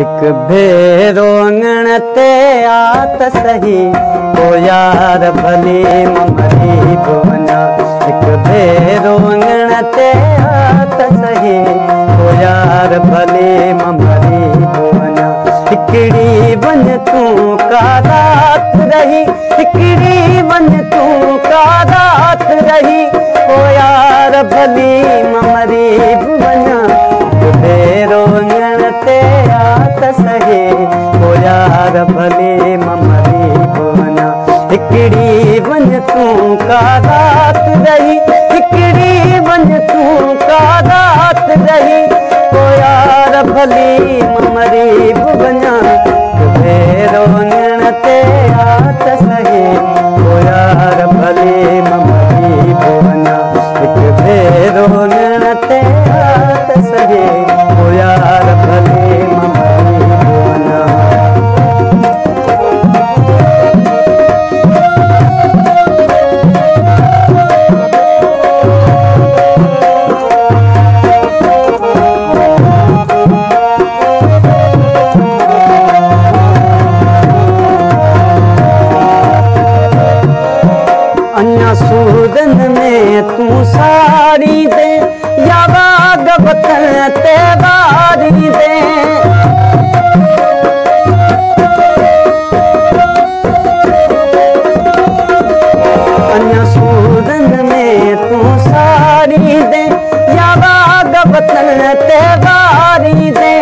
एक भेरो अंगण ते आत सही ओ यार भली ममरी बोना। एक भेरो अंगण ते आत सही ओ यार भली ममरी बोना। हिकड़ी वन तू का रात रही, हिकड़ी वन तू का रात रही ओ यार भली ममरी बोना। भेरो अंगण ते आत सही ओ यार भली ममरी बोना। हिकड़ी वन तू का रात रही, हिकड़ी वन तू का रात रही ओ यार भली ममरी बोना। भेरो अंगण ते आत सही ओ यार भली ममरी बोना। एक भेरो अंगण ते आत सही ओ यार भली ममरी बोना। अन्या सूरन में तू साड़ी दे या बाग बतन ते बारी दे। अन्या सूरन में तू साड़ी दे या बाग बतन ते बारी दे।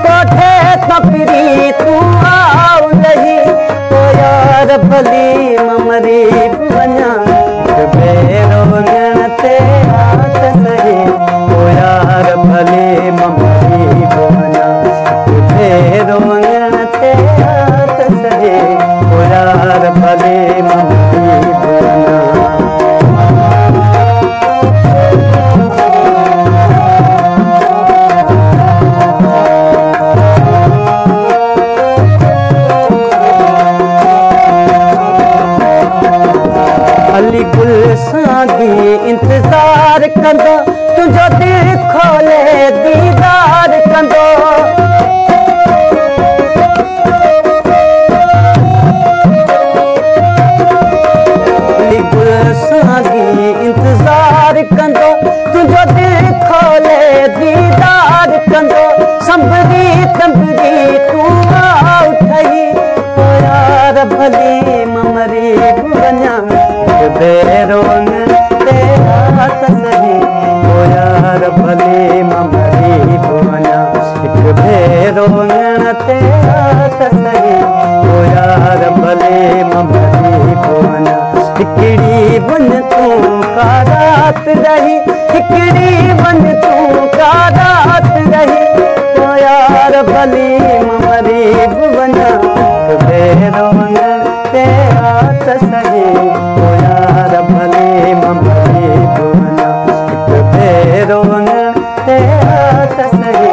कोठे तपरी तू आओ लही ओ यार भली ममरी बना। भेरो अंगण ते आत सही ओ यार भली ममरी बोना। भेरो अंगण ते आत सही ओ यार भली ममरी बोना। अली गुलशन जी इंतजार कंदो तुझो दिल खोले दीदार कंदो। अली गुलशन जी इंतजार कंदो तुझो दिल खोले दीदार कंदो। संभरी तंबरी तू आ उठही ओ यार भली ममरी बना। भेरो अंगण ते आत सही ओ यार भली ममरी बोना। एक भेरो अंगण ते आत सही ओ यार भली ममरी बोना। हिकड़ी वन तू का रात रही, हिकड़ी वन तू का रात रही ओ यार भली ममरी बोना। भेरो अंगण ते आत सही ओ यार भली ममरी बोना। एक भेरो अंगण ते आत सही